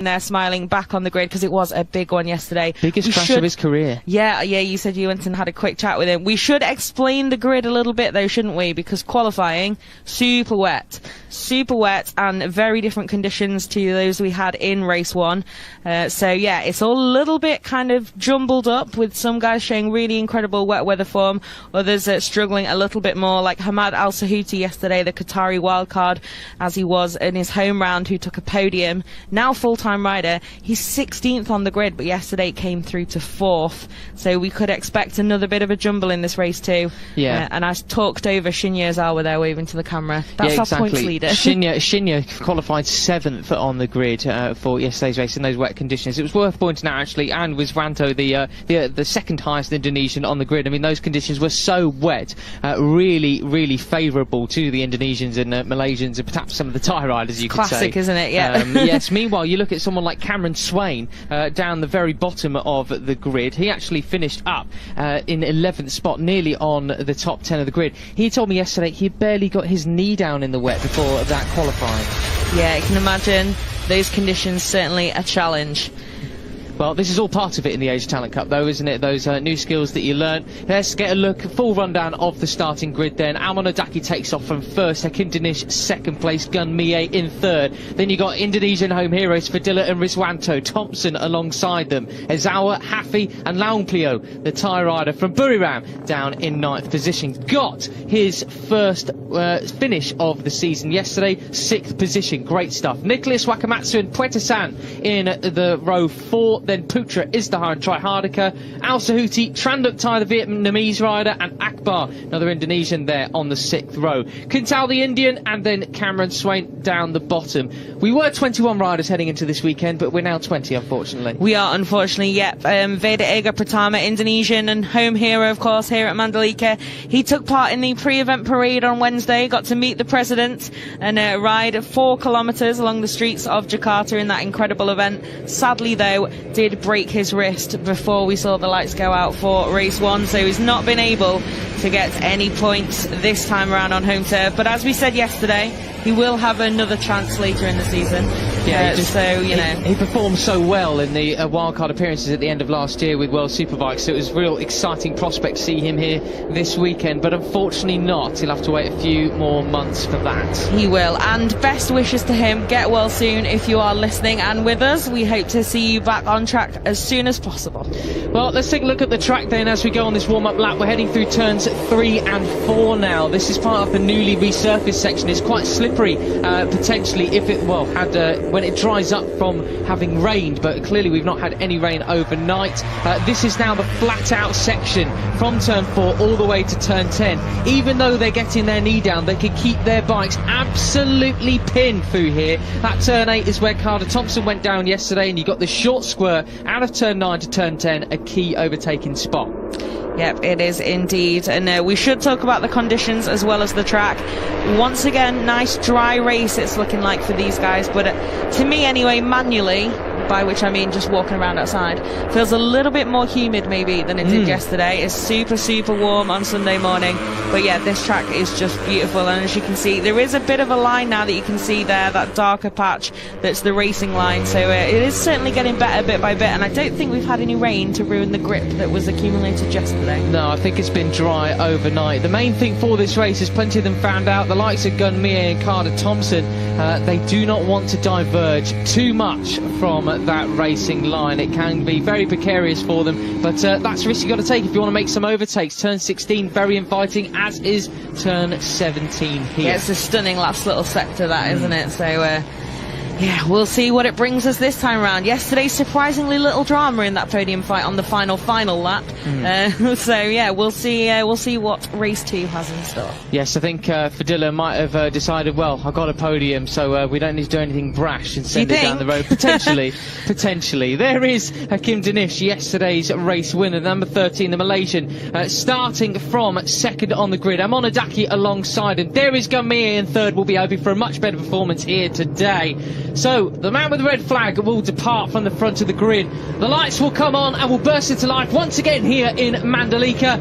there smiling back on the grid because it was a big one yesterday. Biggest crash of his career. Yeah, you said you went and had a quick chat with him. We should explain the grid a little bit though, shouldn't we? Because qualifying, super wet and very different conditions to those we had in race 1. So yeah, it's all a little bit kind of jumbled up with some guys showing really incredible wet weather form, others struggling a little bit more, like Hamad Al Sahuti yesterday, the Qatari wildcard as he was in his home round, who took a podium. Now full-time rider, he's 16th on the grid, but yesterday came through to 4th, so we could expect another bit of a jumble in this race too. Yeah. And I talked over Shinya Zawa there, waving to the camera. That's our points leader. Shinya qualified 7th on the grid for yesterday's race in those wet conditions. It was worth pointing out actually, and Wiswanto, the second highest Indonesian on the grid. I mean, those conditions were so wet, really favourable to the Indonesians and Malaysians, and perhaps some of the Thai riders, you could say. Classic, isn't it? Yeah. Yes. Meanwhile, you look at someone like Cameron Swain down the very bottom of the grid. He actually finished up in 11th spot, nearly on the top 10 of the grid. He told me yesterday he barely got his knee down in the wet before that qualifying. Yeah, you can imagine those conditions, certainly a challenge. Well, this is all part of it in the Asia Talent Cup, though, isn't it? Those new skills that you learn. Let's get a full rundown of the starting grid then. Almon Odaki takes off from first, Hakim Danish second place, Gun Mie in third. Then you got Indonesian home heroes Fadila and Rizwanto, Thompson alongside them, Ezawa, Hafi and Laungplio, the Thai rider from Buriram, down in 9th position. Got his first finish of the season yesterday, 6th position. Great stuff. Nicholas Wakamatsu and Puetasan in the row 4. Then Putra, Izdahar and Trihardika, Al Sahuti, Tranduktai, the Vietnamese rider, and Akbar, another Indonesian there on the 6th row. Kintal, the Indian, and then Cameron Swain down the bottom. We were 21 riders heading into this weekend, but we're now 20, unfortunately. We are, unfortunately, yep. Veda Ega Pratama, Indonesian and home hero, of course, here at Mandalika. He took part in the pre-event parade on Wednesday, got to meet the president and ride 4 kilometres along the streets of Jakarta in that incredible event. Sadly, though, did break his wrist before we saw the lights go out for race 1, so he's not been able to get any points this time around on home turf. But as we said yesterday, he will have another chance later in the season. Yeah, so, you know. He performed so well in the wildcard appearances at the end of last year with World Superbikes, so it was a real exciting prospect to see him here this weekend, but unfortunately not. He'll have to wait a few more months for that. He will, and best wishes to him. Get well soon if you are listening and with us. We hope to see you back on track as soon as possible. Well, let's take a look at the track then as we go on this warm-up lap. We're heading through turns 3 and 4 now. This is part of the newly resurfaced section. It's quite slippery, potentially, if it, well, had when it dries up from having rained, but clearly we've not had any rain overnight. This is now the flat-out section from turn 4 all the way to turn 10. Even though they're getting their knee down, they can keep their bikes absolutely pinned through here. That turn 8 is where Carter Thompson went down yesterday, and you got the short square out of turn 9 to turn 10, a key overtaking spot. Yep, it is indeed. And we should talk about the conditions as well as the track. Once again, nice dry race it's looking like for these guys, but to me anyway, manually, by which I mean just walking around outside, feels a little bit more humid maybe than it did yesterday. It's super warm on Sunday morning, but yeah, this track is just beautiful. And as you can see, there is a bit of a line now that you can see there, that darker patch that's the racing line, so it is certainly getting better bit by bit, and I don't think we've had any rain to ruin the grip that was accumulated yesterday. No, I think it's been dry overnight. The main thing for this race is plenty of them found out, the likes of Gun Mie and Carter Thompson, they do not want to diverge too much from that racing line. It can be very precarious for them, but that's a risk you've got to take if you want to make some overtakes. Turn 16, very inviting, as is turn 17 here. Yeah, it's a stunning last little sector, that, isn't it? So, yeah, we'll see what it brings us this time around. Yesterday, surprisingly little drama in that podium fight on the final lap. So yeah, we'll see what race 2 has in store. Yes, I think Fadila might have decided, well, I got a podium, so we don't need to do anything brash and send it down the road. Potentially. There is Hakim Danish, yesterday's race winner, number 13, the Malaysian, starting from second on the grid. Almon Odaki alongside him. There is Gun Mie in third. Will be hoping for a much better performance here today. So the man with the red flag will depart from the front of the grid. The lights will come on and will burst into life once again here in Mandalika.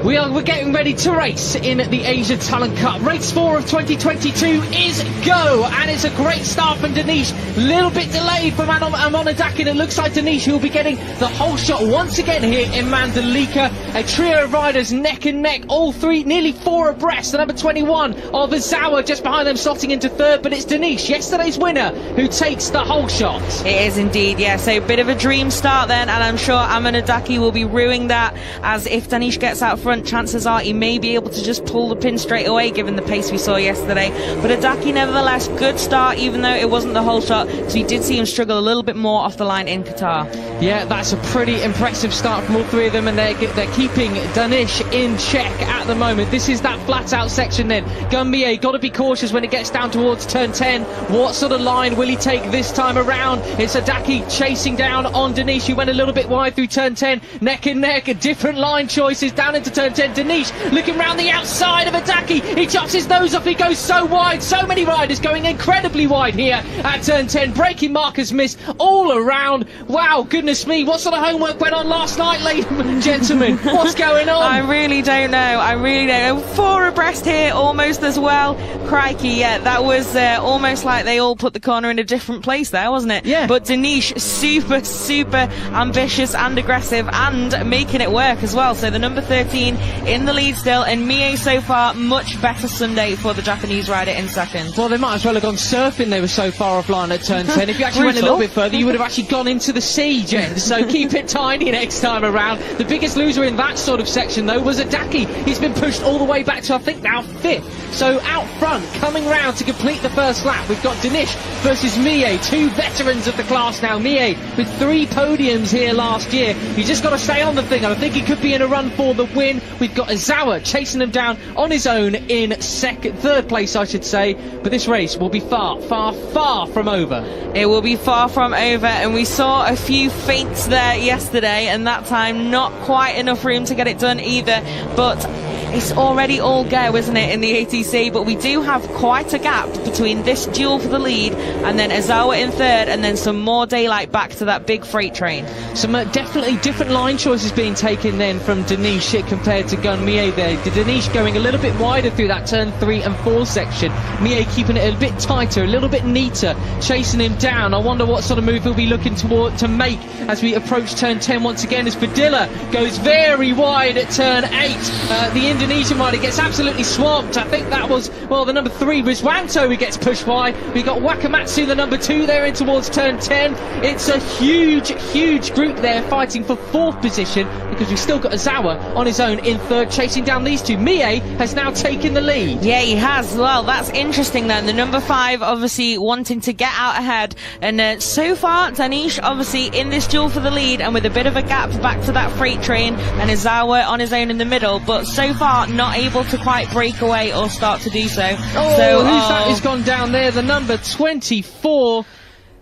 We're getting ready to race in the Asia Talent Cup. Race 4 of 2022 is go, and it's a great start from Danish. Little bit delayed from Amonadaki, and it looks like Danish who will be getting the whole shot once again here in Mandalika. A trio of riders neck and neck, all three, nearly 4 abreast. The number 21 of Izawa just behind them, slotting into third, but it's Danish, yesterday's winner, who takes the whole shot. It is indeed, yeah, so a bit of a dream start then, and I'm sure Amonadaki will be ruining that, as if Danish gets out front, chances are he may be able to just pull the pin straight away given the pace we saw yesterday. But Adaki nevertheless, good start even though it wasn't the whole shot, so we did see him struggle a little bit more off the line in Qatar. Yeah, that's a pretty impressive start from all three of them, and they're keeping Danish in check at the moment. This is that flat out section then. Gunmie, got to be cautious when it gets down towards turn 10. What sort of line will he take this time around? It's Adaki chasing down on Danish, who went a little bit wide through turn 10. Neck and neck, different line choices down into turn 10. Danish looking round the outside of Adaki. He chops his nose off. He goes so wide. So many riders going incredibly wide here at turn 10. Braking markers missed all around. Wow, goodness me. What sort of homework went on last night, ladies and gentlemen? What's going on? I really don't know. I really don't know. 4 abreast here almost as well. Crikey, yeah, that was almost like they all put the corner in a different place there, wasn't it? Yeah. But Danish, super, super ambitious and aggressive and making it work as well. So the number 13 in the lead still, and Mie so far much better Sunday for the Japanese rider in second. Well, they might as well have gone surfing. They were so far offline at turn 10. If you actually went a little bit further, you would have actually gone into the sea, Jen. So keep it tiny next time around. The biggest loser in that sort of section, though, was Adaki. He's been pushed all the way back to, I think, now 5th. So out front, coming round to complete the first lap, we've got Danish versus Mie, 2 veterans of the class now. Mie with 3 podiums here last year. You just got to stay on the thing, and I think he could be in a run for the win. We've got Izawa chasing him down on his own in third place, I should say. But this race will be far, far, far from over. It will be far from over, and we saw a few feints there yesterday, and that time not quite enough room to get it done either. But it's already all go, isn't it, in the ATC? But we do have quite a gap between this duel for the lead and then Izawa in third, and then some more daylight back to that big freight train. Some definitely different line choices being taken then from Danish compared to Gunmie there. Danish going a little bit wider through that turn 3 and 4 section. Mie keeping it a bit tighter, a little bit neater, chasing him down. I wonder what sort of move he'll be looking to make as we approach turn 10 once again, as Padilla goes very wide at turn 8. The Indonesian rider gets absolutely swamped. I think that was, well, the number 3, Rizwanto, who gets pushed wide. We got Wakamatsu, the number 2, there in towards turn 10. It's a huge, huge group there fighting for 4th position, because we've still got Izawa on his own in third, chasing down these two. Mie has now taken the lead. Yeah, he has. Well, that's interesting then. The number 5 obviously wanting to get out ahead, and so far Danish obviously in this duel for the lead, and with a bit of a gap back to that freight train, and Izawa on his own in the middle, but so far not able to quite break away or start to do so. Who's that who's gone down there? The number 24.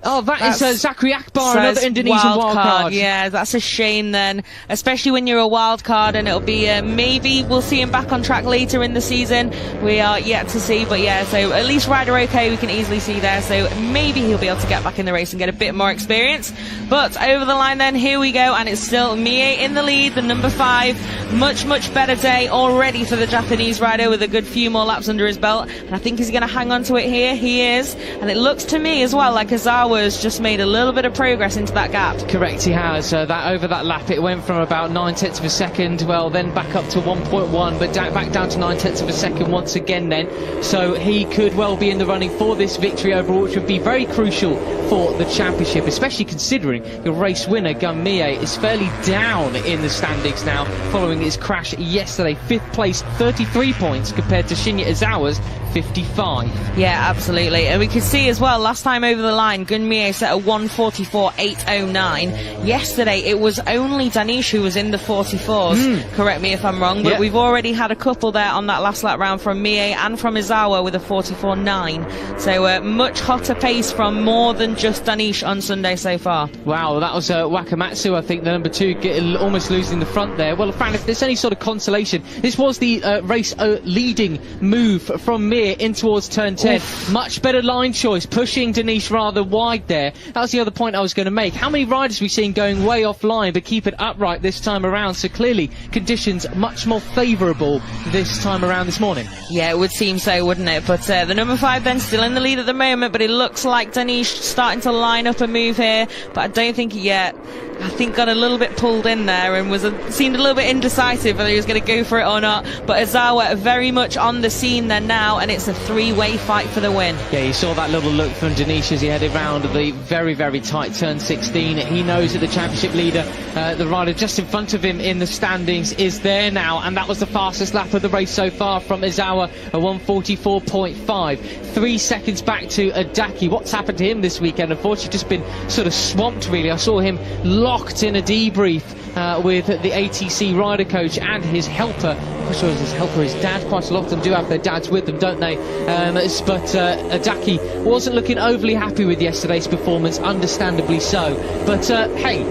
Oh, that's Zachary Akbar, another Indonesian wild card. Yeah, that's a shame then, especially when you're a wild card, and it'll be maybe we'll see him back on track later in the season. We are yet to see, but yeah, so at least Rider OK we can easily see there, so maybe he'll be able to get back in the race and get a bit more experience. But over the line then, here we go, and it's still Mie in the lead, the number 5. Much, much better day already for the Japanese rider, with a good few more laps under his belt, and I think he's going to hang on to it here. He is, and it looks to me as well like Izawa has just made a little bit of progress into that gap. Correct, he has. That over that lap, it went from about 9/10 of a second, well, then back up to 1.1, but back down to 9/10 of a second once again then. So he could well be in the running for this victory overall, which would be very crucial for the championship, especially considering the race winner, Gunmie, is fairly down in the standings now, following his crash yesterday. 5th place, 33 points, compared to Shinya Izawa's 55. Yeah, absolutely. And we could see as well, last time over the line, Gunmie set a 1:44.809. Yesterday, it was only Danish who was in the 44s. Correct me if I'm wrong, but we've already had a couple there on that last lap round from Mie and from Izawa with a 44.9. So much hotter pace from more than just Danish on Sunday so far. Wow, that was Wakamatsu, I think, the number 2, almost losing the front there. Well, Fran, if there's any sort of consolation, this was the race leading move from Mie here in towards turn 10. Oof. Much better line choice, pushing Danish rather wide there. That was the other point I was going to make. How many riders we've seen going way offline but keep it upright this time around? So clearly conditions much more favourable this time around this morning. Yeah, it would seem so, wouldn't it? But the number 5 then still in the lead at the moment, but it looks like Danish starting to line up a move here, but I don't think yet. I think got a little bit pulled in there and seemed a little bit indecisive whether he was going to go for it or not. But Izawa very much on the scene then now, and it's a three-way fight for the win. Yeah, you saw that little look from Danish as he headed round the very, very tight turn 16. He knows that the championship leader, the rider just in front of him in the standings, is there now, and that was the fastest lap of the race so far from Izawa, a 1:44.5. 3 seconds back to Iatc. What's happened to him this weekend? Unfortunately, just been sort of swamped, really. I saw him locked in a debrief with the ATC rider coach and his helper. I'm sure his helper, his dad. Quite a lot of them do have their dads with them, don't they? But Iatc wasn't looking overly happy with yesterday's performance, understandably so. But hey,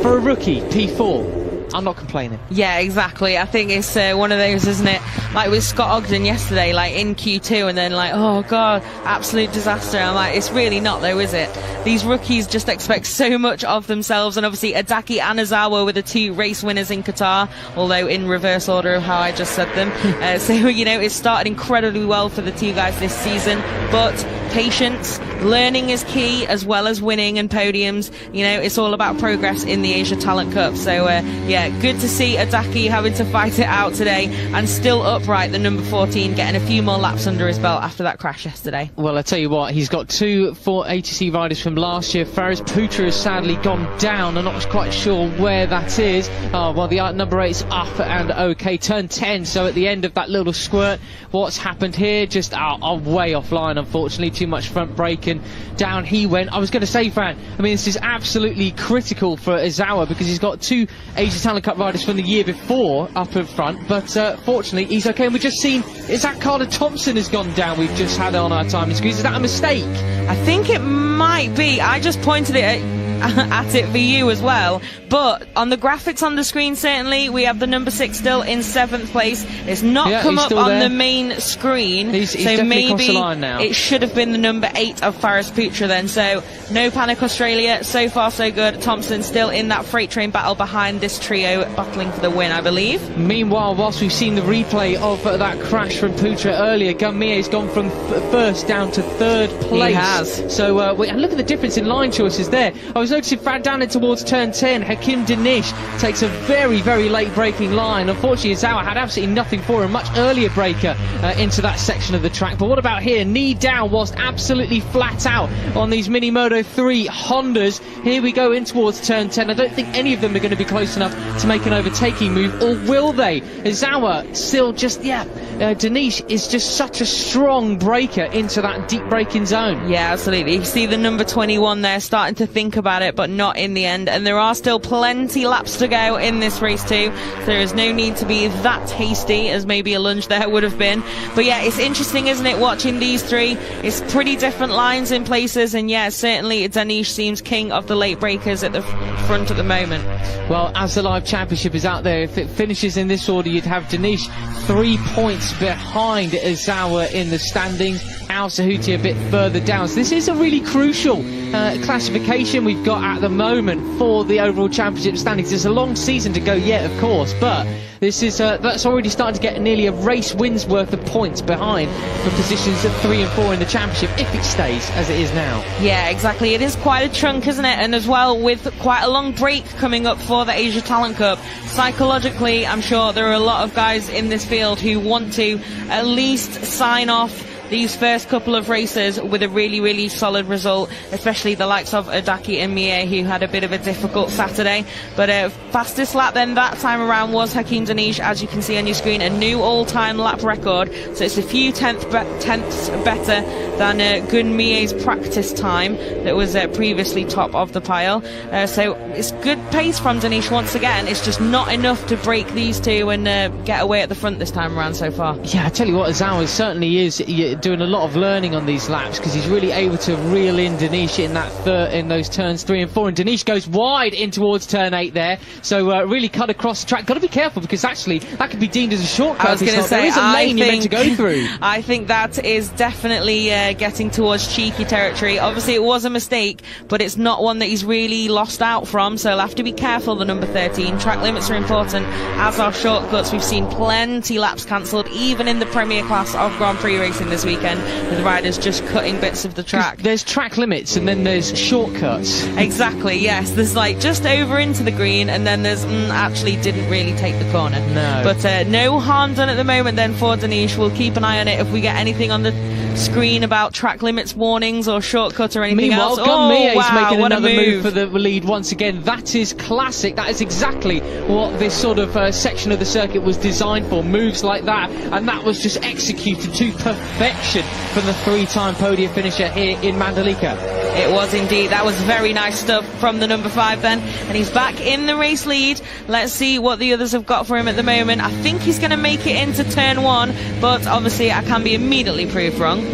for a rookie, P4, I'm not complaining. Yeah, exactly. I think it's one of those, isn't it? Like with Scott Ogden yesterday, like in Q2, and then like, oh god, absolute disaster. I'm like, it's really not though, is it? These rookies just expect so much of themselves, and obviously Iatc and Izawa were the 2 race winners in Qatar, although in reverse order of how I just said them. So, you know, it's started incredibly well for the 2 guys this season, but patience, learning is key, as well as winning and podiums. You know, it's all about progress in the Asia Talent Cup. So, yeah, good to see Iatc having to fight it out today, and still upright, the number 14, getting a few more laps under his belt after that crash yesterday. Well, I tell you what, he's got 2 ATC riders from last year. Faris Putra has sadly gone down. I'm not quite sure where that is. Oh, well, the number 8's up and okay. Turn 10, so at the end of that little squirt, what's happened here? Just way offline, unfortunately. Too much front brake, and down he went. I was going to say, Fran, I mean, this is absolutely critical for Izawa because he's got 2 Asia Talent Cup riders from the year before up in front, but fortunately he's okay. And we've just seen Isaac Carter Thompson has gone down. We've just had on our timing screens. Is that a mistake? I think it might be. I just pointed it at it for you as well, but on the graphics on the screen, certainly we have the number 6 still in 7th place. It's not come up on the main screen, he's so maybe the line now. It should have been the number 8 of Faris Putra then. So no panic, Australia. So far so good. Thompson still in that freight train battle behind this trio, battling for the win, I believe. Meanwhile, whilst we've seen the replay of that crash from Putra earlier, Gunmier's gone from first down to 3rd place. He has. So and look at the difference in line choices there. I was noticing down in towards turn 10, Hakim Danish takes a very, very late braking line. Unfortunately, Izawa had absolutely nothing for him. Much earlier breaker into that section of the track. But what about here? Knee down whilst absolutely flat out on these Mini Moto 3 Hondas. Here we go in towards turn 10. I don't think any of them are going to be close enough to make an overtaking move, or will they? Izawa still just, Danish is just such a strong breaker into that deep braking zone. Yeah, absolutely. You see the number 21 there starting to think about it, but not in the end, and there are still plenty laps to go in this race too, so there is no need to be that hasty as maybe a lunge there would have been. But yeah, it's interesting, isn't it, watching these 3? It's pretty different lines in places, and yeah, certainly Danish seems king of the late breakers at the front at the moment. Well, as the live championship is out there, if it finishes in this order, you'd have Danish 3 points behind Izawa in the standings. Al Sahuti a bit further down. So this is a really crucial classification we've got at the moment for the overall championship standings. There's a long season to go yet, of course, but this is that's already starting to get nearly a race win's worth of points behind for positions at 3 and 4 in the championship, if it stays as it is now. Yeah, exactly. It is quite a chunk, isn't it? And as well, with quite a long break coming up for the Asia Talent Cup, psychologically, I'm sure there are a lot of guys in this field who want to at least sign off these first couple of races with a really, really solid result, especially the likes of Iatc and Mie, who had a bit of a difficult Saturday. But fastest lap then that time around was Hakim Danish, as you can see on your screen, a new all-time lap record. So it's a few tenths better than Gun Mie's practice time that was previously top of the pile. So it's good pace from Danish once again. It's just not enough to break these 2 and get away at the front this time around so far. Yeah, I tell you what, Izawa certainly is doing a lot of learning on these laps because he's really able to reel in Danish in those turns 3 and 4, and Danish goes wide in towards turn 8 there, so really cut across the track. Got to be careful because actually that could be deemed as a shortcut. I was going to say, there is a lane you're meant to go through. I think that is definitely getting towards cheeky territory. Obviously it was a mistake, but it's not one that he's really lost out from, so he'll have to be careful, the number 13. Track limits are important, as are shortcuts. We've seen plenty laps cancelled, even in the Premier class of Grand Prix racing this weekend, with riders just cutting bits of the track. There's track limits and then there's shortcuts. Exactly, yes. There's like just over into the green, and then there's actually didn't really take the corner. No. But no harm done at the moment then for Danish. We'll keep an eye on it if we get anything on the screen about track limits warnings or shortcut or anything else. Meanwhile, Gunmie is making what another a move for the lead once again. That is classic. That is exactly what this sort of section of the circuit was designed for. Moves like that, and that was just executed to perfection from the 3-time podium finisher here in Mandalika. It was indeed. That was very nice stuff from the number 5 then, and he's back in the race lead. Let's see what the others have got for him at the moment. I think he's going to make it into turn 1, but obviously I can be immediately proved wrong.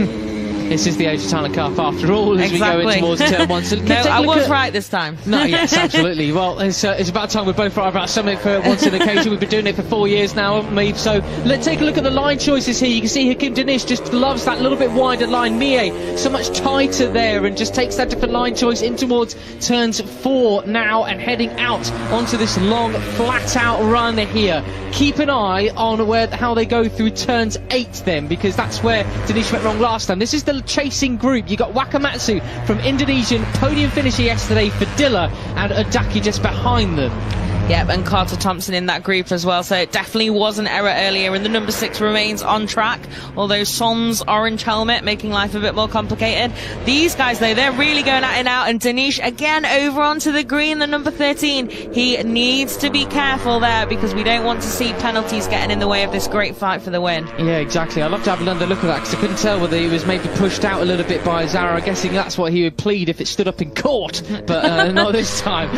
This is the Age of Talent Cup after all, as we go in towards turn 1. So no, I was right this time. No, yes, absolutely. Well, it's about time we're both right about something for once in occasion. We've been doing it for 4 years now, haven't we? So let's take a look at the line choices here. You can see Hakim Danish just loves that little bit wider line. Mie so much tighter there and just takes that different line choice in towards turns 4 now and heading out onto this long flat out run here. Keep an eye on how they go through turns 8 then, because that's where Danish went wrong last time. This is the chasing group. You got Wakamatsu from Indonesian, podium finisher yesterday for Dilla, and Iatc just behind them. Yep, and Carter Thompson in that group as well, so it definitely was an error earlier, and the number 6 remains on track, although Son's orange helmet making life a bit more complicated. These guys though, they're really going at it now, and Danish again over onto the green, the number 13. He needs to be careful there because we don't want to see penalties getting in the way of this great fight for the win. Yeah, exactly. I'd love to have another look at that because I couldn't tell whether he was maybe pushed out a little bit by Zara. I'm guessing that's what he would plead if it stood up in court, but not this time,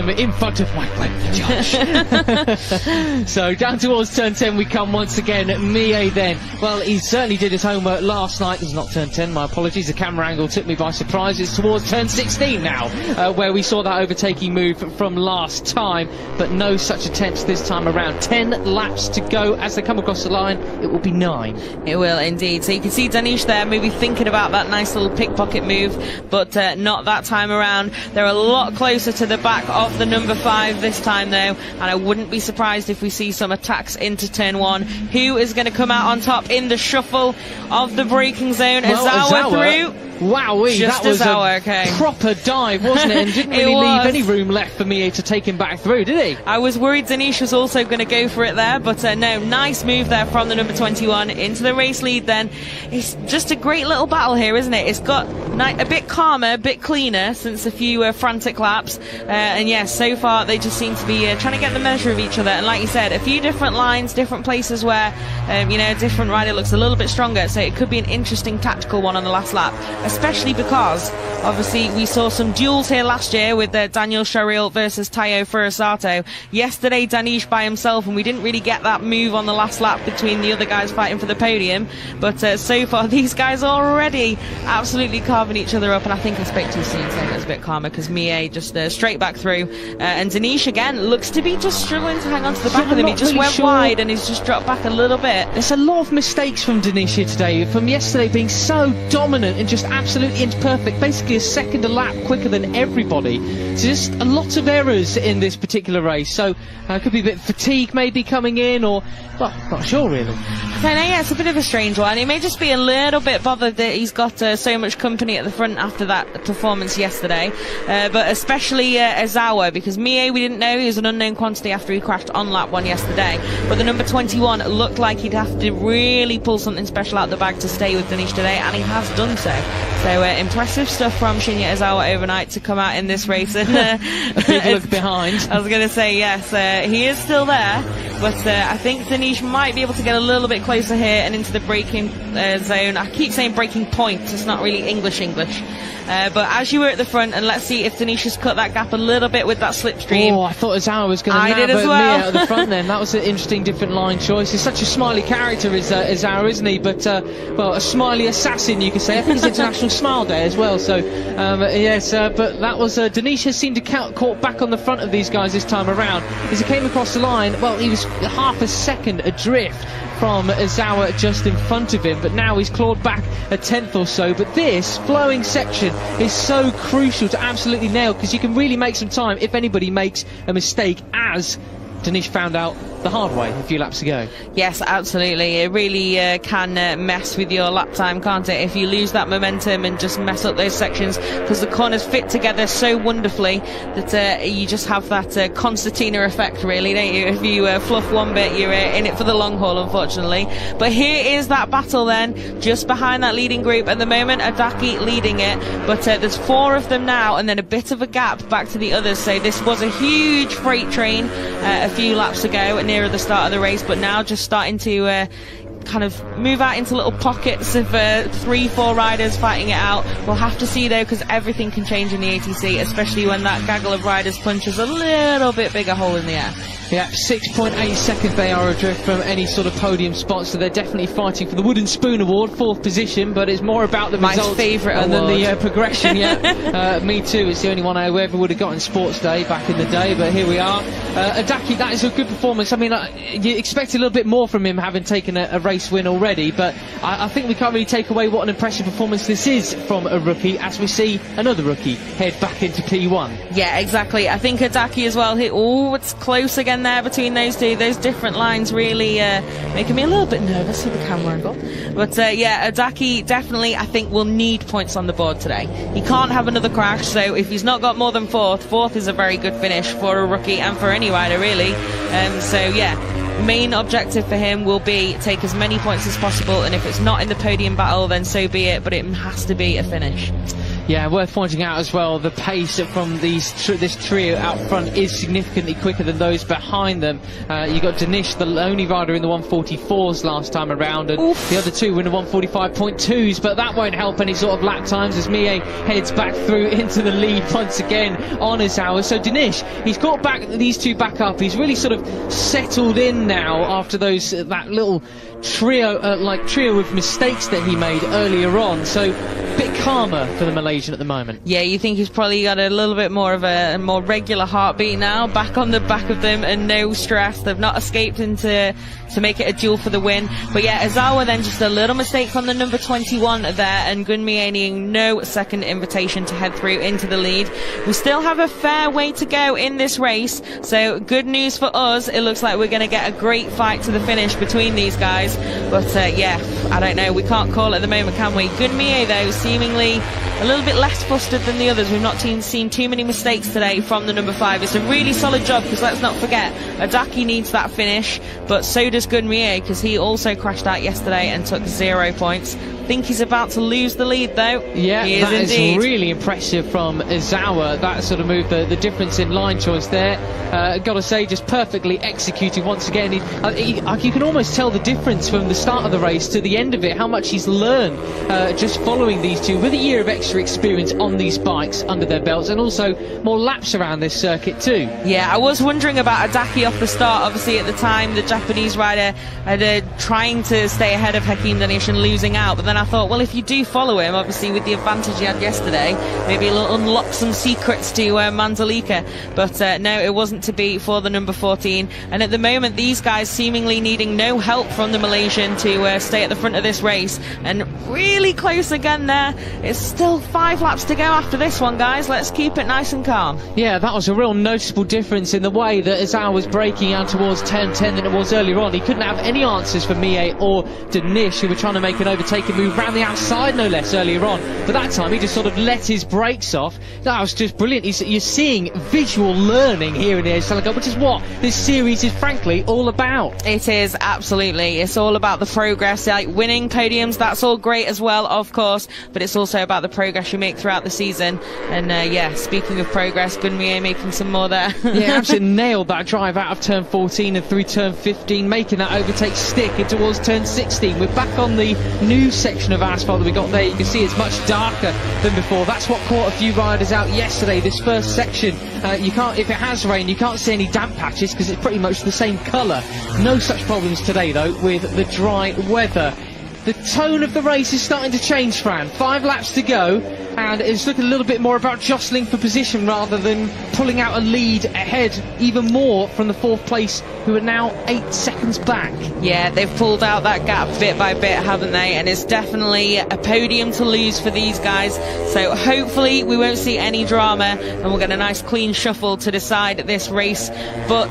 in front of my friend judge. So down towards turn 10 we come once again. Mie then, well, he certainly did his homework last night. It's not turn 10, my apologies, the camera angle took me by surprise. It's towards turn 16 now, where we saw that overtaking move from last time, but no such attempts this time around. 10 laps to go. As they come across the line, it will be 9. It will indeed. So you can see Danish there maybe thinking about that nice little pickpocket move, but not that time around. They're a lot closer to the back of the number 5 this time though, and I wouldn't be surprised if we see some attacks into turn 1. Who is going to come out on top in the shuffle of the braking zone? Well, Azawa through. Wowee, just that was a proper dive, wasn't it? And didn't really leave any room left for Mie to take him back through, did he? I was worried Danish was also going to go for it there, but no, nice move there from the number 21 into the race lead then. It's just a great little battle here, isn't it? It's got a bit calmer, a bit cleaner since a few frantic laps, and yes, so far they just seem to be trying to get the measure of each other, and like you said, a few different lines, different places where you know, a different rider looks a little bit stronger, so it could be an interesting tactical one on the last lap, especially because obviously we saw some duels here last year with Daniel Sharil versus Tayo Furusato. Yesterday Danish by himself, and we didn't really get that move on the last lap between the other guys fighting for the podium, but so far these guys are already absolutely carving each other up, and I think I spoke too soon saying it was a bit calmer because Mie just straight back through, and Danish again looks to be just struggling to hang on to the back of him. He just went wide and he's just dropped back a little bit. There's a lot of mistakes from Danish here today, from yesterday being so dominant and just absolutely perfect, basically a second a lap quicker than everybody. So just a lot of errors in this particular race, so could be a bit of fatigue maybe coming in, or well, not sure really. So yeah, it's a bit of a strange one. He may just be a little bit bothered that he's got so much company at the front after that performance yesterday, but especially Azawa, because Mie, we didn't know, he was an unknown quantity after he crashed on lap 1 yesterday, but the number 21 looked like he'd have to really pull something special out of the bag to stay with Danish today, and he has done so. So impressive stuff from Shinya Azawa overnight to come out in this race. And a big look behind. I was going to say, yes, he is still there, but I think Danish might be able to get a little bit closer here and into the braking zone. I keep saying braking point, it's not really English. But as you were at the front, and let's see if Danish has cut that gap a little bit with that slipstream. Oh, I thought Azawa was going to nab as well. Mia at the front then. That was an interesting different line choice. He's such a smiley character, Azawa, isn't he? But, well, a smiley assassin, you could say. I think it's International Smile Day as well. So, yes, but that was... Danish has seemed to caught back on the front of these guys this time around. As he came across the line, well, he was half a second adrift from Azawa just in front of him, but now he's clawed back a tenth or so. But this flowing section is so crucial to absolutely nail, because you can really make some time if anybody makes a mistake, as Danish found out the hard way a few laps ago. Yes, absolutely. It really can mess with your lap time, can't it? If you lose that momentum and just mess up those sections, because the corners fit together so wonderfully that you just have that concertina effect, really, don't you? If you fluff one bit, you're in it for the long haul, unfortunately. But here is that battle then, just behind that leading group. At the moment, Iatc leading it, but there's 4 of them now, and then a bit of a gap back to the others. So this was a huge freight train a few laps ago, nearer the start of the race, but now just starting to kind of move out into little pockets of 3-4 riders fighting it out. We'll have to see though, because everything can change in the ATC, especially when that gaggle of riders punches a little bit bigger hole in the air. Yeah, 6.8 seconds they are adrift from any sort of podium spot, so they're definitely fighting for the Wooden Spoon Award, 4th position, but it's more about the results. My favourite and award. Then the progression, yeah. Me too, it's the only one I ever would have got in Sports Day back in the day, but here we are. Iatc, that is a good performance. I mean, you expect a little bit more from him, having taken a race win already, but I think we can't really take away what an impressive performance this is from a rookie, as we see another rookie head back into P1. Yeah, exactly. I think Iatc as well hit... Oh, it's close again there between those two. Those different lines really making me a little bit nervous with the camera angle. But yeah, Iatc definitely, I think, will need points on the board today. He can't have another crash, so if he's not got more than 4th is a very good finish for a rookie and for any rider, really. So yeah, main objective for him will be take as many points as possible, and if it's not in the podium battle, then so be it, but it has to be a finish. Yeah, worth pointing out as well, the pace from this trio out front is significantly quicker than those behind them. You got Danish, the only rider in the 144s last time around, and the other two were in the 145.2s, but that won't help any sort of lap times as Mie heads back through into the lead once again on Azawa. So Danish, he's got these two back up. He's really sort of settled in now after that little trio of mistakes that he made earlier on. So a bit calmer for the Malaysian at the moment. Yeah, you think he's probably got a little bit more of a more regular heartbeat now, back on the back of them, and no stress. They've not escaped into to make it a duel for the win. But yeah, Azawa then just a little mistake from the number 21 there, and Gunmie needing no second invitation to head through into the lead. We still have a fair way to go in this race, so good news for us. It looks like we're going to get a great fight to the finish between these guys. But yeah, I don't know, we can't call it at the moment, can we? Gunmie though, seemingly a little bit less flustered than the others. We've not seen too many mistakes today from the number 5. It's a really solid job, because let's not forget, Iatc needs that finish, but so does Gunmie, because he also crashed out yesterday and took 0 points. I think he's about to lose the lead though. Yeah, he that is really impressive from Azawa. That sort of moved the difference in line choice there. Gotta say, just perfectly executed once again. You can almost tell the difference from the start of the race to the end of it, how much he's learned just following these two, with a year of extra experience on these bikes under their belts, and also more laps around this circuit too. Yeah, I was wondering about Iatc off the start. Obviously at the time the Japanese rider had trying to stay ahead of Hakim Danish and losing out, but then I thought, well, if you do follow him, obviously with the advantage he had yesterday, maybe he'll unlock some secrets to Mandalika. But no, it wasn't to be for the number 14, and at the moment these guys seemingly needing no help from the Malaysian to stay at the front of this race, and really close again there. It's still 5 laps to go after this one, guys. Let's keep it nice and calm. Yeah, that was a real noticeable difference in the way that Azawa was breaking out towards turn 10 than it was earlier on. He couldn't have any answers for Mie or Danish, who were trying to make an overtaking move round the outside no less earlier on, but that time he just sort of let his brakes off. That was just brilliant. You're seeing visual learning here in the Asian Talent Cup, which is what this series is frankly all about. It is, absolutely. It's all about the progress, like winning podiums, that's all great as well, of course, but it's also about the progress you make throughout the season. And yeah, speaking of progress, Gunmie making some more there. Yeah, absolutely nailed that drive out of turn 14 and through turn 15, making that overtake stick in towards turn 16. We're back on the new section section of asphalt that we got there. You can see it's much darker than before. That's what caught a few riders out yesterday, this first section. You can't, if it has rained, you can't see any damp patches because it's pretty much the same colour. No such problems today though with the dry weather. The tone of the race is starting to change, Fran. 5 laps to go, and it's looking a little bit more about jostling for position rather than pulling out a lead ahead even more from the 4th place, who are now 8 seconds back. Yeah, they've pulled out that gap bit by bit, haven't they? And it's definitely a podium to lose for these guys. So hopefully we won't see any drama and we'll get a nice clean shuffle to decide this race. But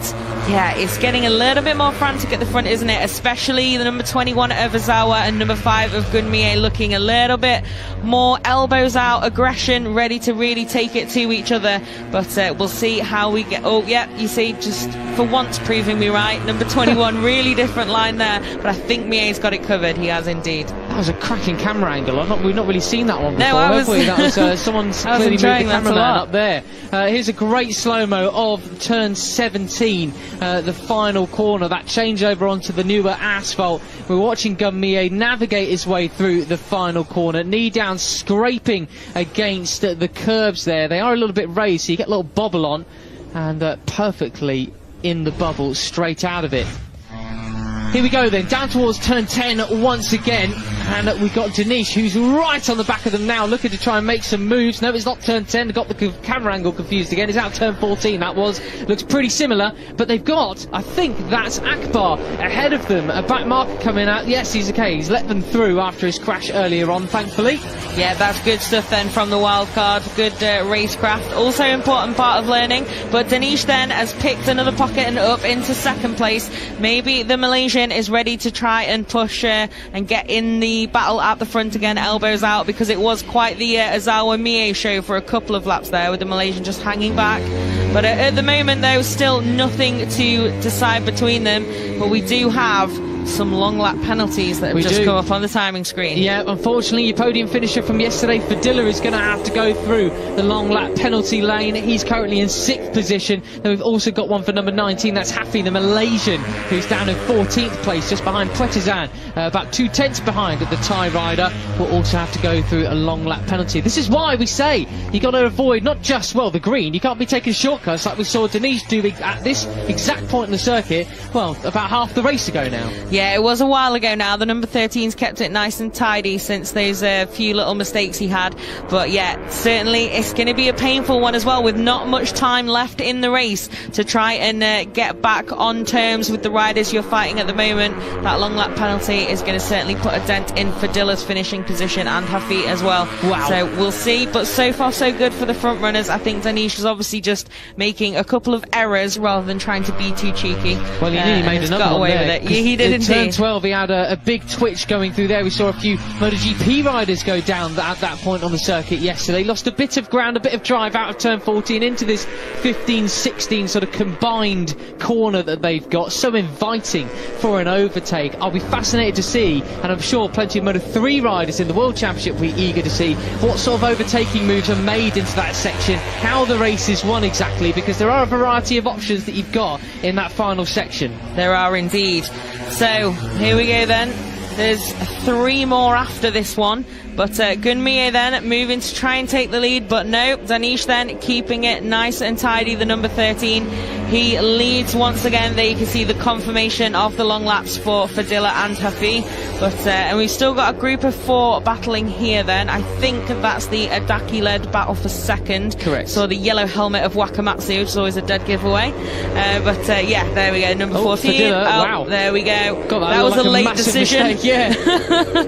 yeah, it's getting a little bit more frantic at the front, isn't it? Especially the number 21 of Ozawa and number 5 of Gunmie looking a little bit more elbows out, aggression, ready to really take it to each other. But we'll see how we get. Oh, yeah, you see, just for once proving me right. Number 21, really different line there, but I think Mie's got it covered. He has indeed. That was a cracking camera angle. We've not really seen that one before, no, have we? That was someone's clearly moved the cameraman up there. Here's a great slow-mo of turn 17, the final corner, that changeover onto the newer asphalt. We're watching Gunmie navigate his way through the final corner, knee down, scraping against the curbs there. They are a little bit raised, so you get a little bobble on, and perfectly in the bubble, straight out of it. Here we go then, down towards turn 10 once again, and we've got Danish, who's right on the back of them now, looking to try and make some moves. No, it's not turn 10, got the camera angle confused again. It's out turn 14, that was. Looks pretty similar, but they've got, I think that's Akbar ahead of them. A back marker coming out. Yes, he's okay. He's let them through after his crash earlier on, thankfully. Yeah, that's good stuff then from the wild card. Good racecraft. Also important part of learning. But Danish then has picked another pocket and up into 2nd place. Maybe the Malaysian is ready to try and push and get in the battle at the front again, elbows out, because it was quite the Ozawa Mie show for a couple of laps there with the Malaysian just hanging back. But at the moment though, still nothing to decide between them. But we do have some long lap penalties that have just come up on the timing screen. Yeah, unfortunately your podium finisher from yesterday, Fadilla, is going to have to go through the long lap penalty lane. He's currently in 6th position. Then we've also got one for number 19, that's Hafi, the Malaysian, who's down in 14th place, just behind Pretizan, about 2 tenths behind the Thai rider. Will also have to go through a long lap penalty. This is why we say you got to avoid not just, well, the green. You can't be taking shortcuts like we saw Denise do at this exact point in the circuit, well, about half the race ago now. Yeah, it was a while ago now. The number 13's kept it nice and tidy since those few little mistakes he had. But yeah, certainly it's going to be a painful one as well, with not much time left in the race to try and get back on terms with the riders you're fighting at the moment. That long lap penalty is going to certainly put a dent in Fadilla's finishing position and Hafi as well. Wow. So we'll see, but so far so good for the front runners. I think Danish is obviously just making a couple of errors rather than trying to be too cheeky. Well, he nearly made another one there. With it. He did indeed. Turn 12, he had a big twitch going through there. We saw a few MotoGP riders go down at that point on the circuit yesterday. Lost a bit of ground, a bit of drive out of turn 14 into this 15-16 sort of combined corner that they've got. So inviting for an overtake. I'll be fascinated to see, and I'm sure plenty of Moto3 riders in the World Championship will be eager to see what sort of overtaking moves are made into that section, how the race is won exactly, because there are a variety of options that you've got in that final section. There are indeed. So here we go then. There's 3 more after this one, but Gunmie then moving to try and take the lead, but no, Danish then keeping it nice and tidy, the number 13. He leads once again. There you can see the confirmation of the long laps for Fadilla and Hafi. But and we've still got a group of 4 battling here then. I think that's the Iatc-led battle for 2nd. Correct. So the yellow helmet of Wakamatsu, which is always a dead giveaway. But yeah, there we go, number 14. Fadilla, wow. There we go. God, that was like a late decision. Mistake. Yeah.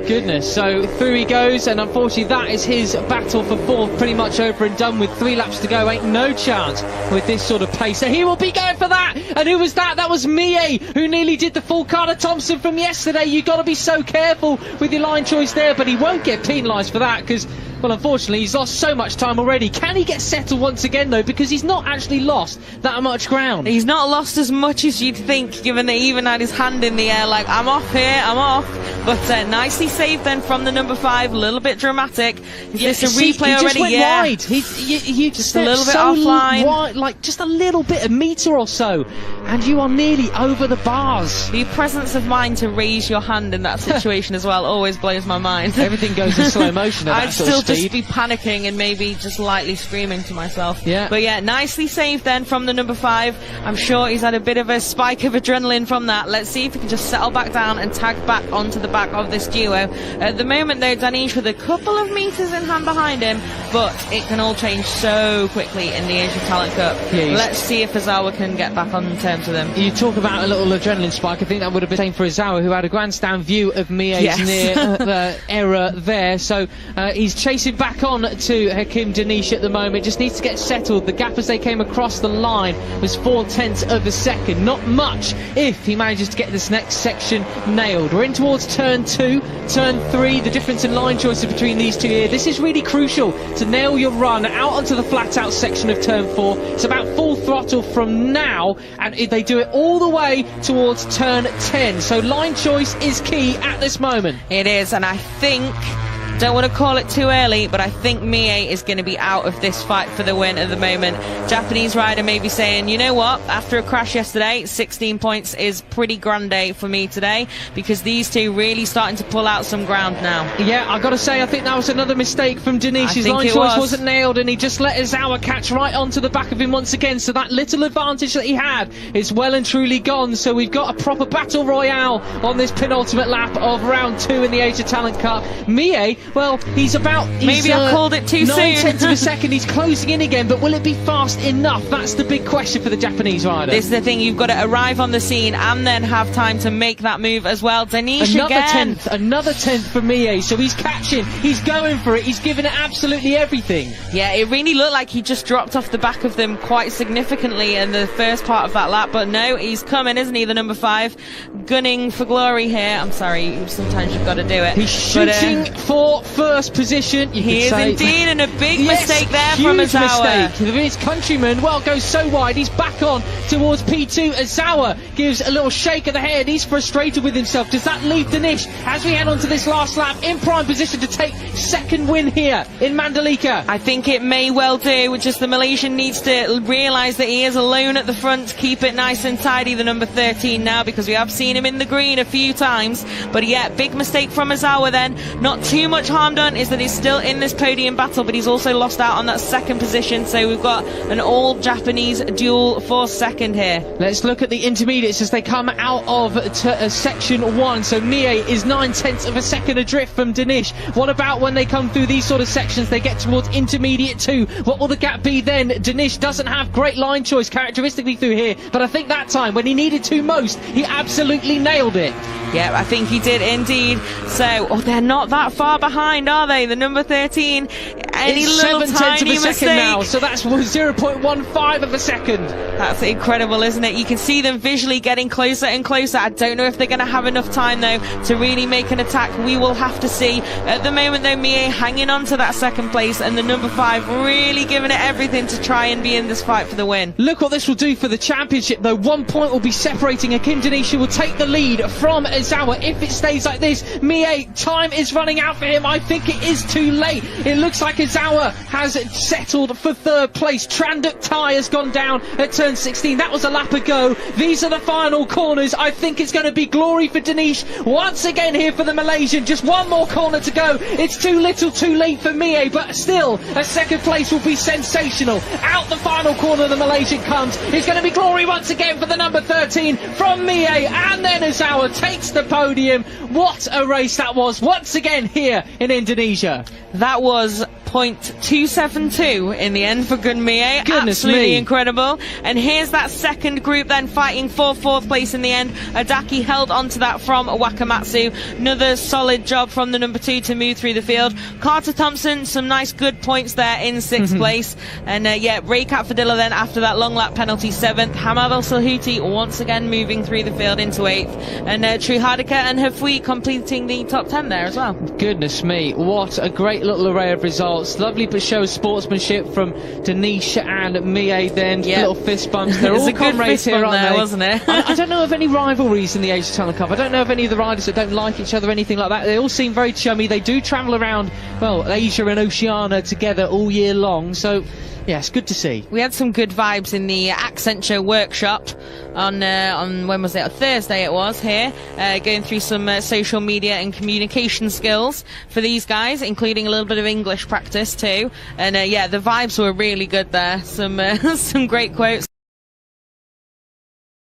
Goodness. So through he goes, and unfortunately that is his battle for 4th pretty much over and done with. 3 laps to go. Ain't no chance with this sort of pace. So he will be going for that. And who was that? That was Mie, who nearly did the full Carter Thompson from yesterday. You've got to be so careful with your line choice there, but he won't get penalised for that, because Well, unfortunately, he's lost so much time already. Can he get settled once again, though? Because he's not actually lost that much ground. He's not lost as much as you'd think, given that he even had his hand in the air like, I'm off here, I'm off. But nicely saved then from the number 5, a little bit dramatic. Is this a replay he already? Just went wide. He just a little bit offline. Wide, like just a little bit, a metre or so, and you are nearly over the bars. The presence of mind to raise your hand in that situation as well always blows my mind. Everything goes in slow motion at I'd that sort of still speed. just be panicking and maybe just lightly screaming to myself. Yeah. But yeah, nicely saved then from the number 5. I'm sure he's had a bit of a spike of adrenaline from that. Let's see if he can just settle back down and tag back onto the back of this duo. At the moment though, Danish with a couple of metres in hand behind him, but it can all change so quickly in the Asian Talent Cup. Yeah, let's see if Izawa can get back on terms with him. You talk about a little adrenaline spike. I think that would have been the same for Izawa, who had a grandstand view of Mie's near error there. So he's chasing back on to Hakim Danish at the moment. Just needs to get settled. The gap as they came across the line was 0.4 of a second. Not much if he manages to get this next section nailed. We're in towards turn 2, turn 3. The difference in line choices between these two here. This is really crucial to nail your run out onto the flat out section of turn 4. It's about full throttle from now, and they do it all the way towards turn 10. So line choice is key at this moment. It is, and I think, don't want to call it too early, but I think Mie is going to be out of this fight for the win at the moment. Japanese rider may be saying, you know what, after a crash yesterday, 16 points is pretty grande for me today, because these two really starting to pull out some ground now. Yeah, I've got to say, I think that was another mistake from Danish. His line choice wasn't nailed, and he just let Izawa catch right onto the back of him once again, so that little advantage that he had is well and truly gone. So we've got a proper battle royale on this penultimate lap of round 2 in the Asia Talent Cup. Mie, well, maybe I called it too soon. 9/10 of a second, he's closing in again, but will it be fast enough? That's the big question for the Japanese rider. This is the thing, you've got to arrive on the scene and then have time to make that move as well. Danish again. Another 10th for Mie, so he's catching, he's going for it, he's giving it absolutely everything. Yeah, it really looked like he just dropped off the back of them quite significantly in the first part of that lap, but no, he's coming, isn't he, the number 5, gunning for glory here. I'm sorry, sometimes you've got to do it. He's shooting for first position. He is indeed, and a big mistake there from Izawa. Mistake. His countryman, well, goes so wide, he's back on towards P2. Izawa gives a little shake of the head, he's frustrated with himself. Does that leave Danish, as we head on to this last lap, in prime position to take second win here in Mandalika? I think it may well do, just the Malaysian needs to realise that he is alone at the front, keep it nice and tidy, the number 13 now, because we have seen him in the green a few times. But yeah, big mistake from Izawa then, not too much harm done, is that he's still in this podium battle, but he's also lost out on that second position, so we've got an all Japanese duel for second here. Let's look at the intermediates as they come out of section 1. So Mie is 9/10 of a second adrift from Danish. What about when they come through these sort of sections, they get towards intermediate 2? What will the gap be then? Danish doesn't have great line choice characteristically through here, but I think that time when he needed to most, he absolutely nailed it. Yeah, I think he did indeed. So, they're not that far behind, are they? The number 13, any it's little 7/10 tiny of a mistake second now, so that's 0.15 of a second. That's incredible, isn't it? You can see them visually getting closer and closer. I don't know if they're going to have enough time, though, to really make an attack. We will have to see. At the moment, though, Mie hanging on to that second place, and the number 5 really giving it everything to try and be in this fight for the win. Look what this will do for the championship, though. 1 point will be separating. Hakim Danish will take the lead from Izawa if it stays like this. Mie, time is running out for him. I think it is too late. It looks like Izawa has settled for third place. Tranduk Tai has gone down at turn 16. That was a lap ago. These are the final corners. I think it's going to be glory for Danish once again here for the Malaysian. Just one more corner to go. It's too little too late for Mie, but still a second place will be sensational. Out the final corner the Malaysian comes. It's going to be glory once again for the number 13 from Mie, and then Izawa takes the podium. What a race that was once again here in Indonesia. That was .272 in the end for Gunmie. Goodness Absolutely me. incredible. And here's that second group then fighting for 4th place in the end. Iatc held onto that from Wakamatsu. Another solid job from the number 2 to move through the field. Carter Thompson, some nice good points there in 6th place. And Raycat Fadilla then after that long lap penalty 7th. Hamad Al Salhuti once again moving through the field into 8th. And Truhadika and Hafui completing the top 10 there as well. Goodness me, what a great little array of results. Lovely show of sportsmanship from Denise and Mie then. Yep. Little fist bumps. They're all a good comrades fist here, bump aren't there, they? wasn't it? I don't know of any rivalries in the Age of Talent Cup. I don't know of any of the riders that don't like each other or anything like that. They all seem very chummy. They do travel around, well, Asia and Oceania together all year long. So, yeah, it's good to see. We had some good vibes in the Accenture workshop on when was it? On Thursday it was here, going through some social media and communication skills for these guys, including a little bit of English practice too. And the vibes were really good there. Some some great quotes.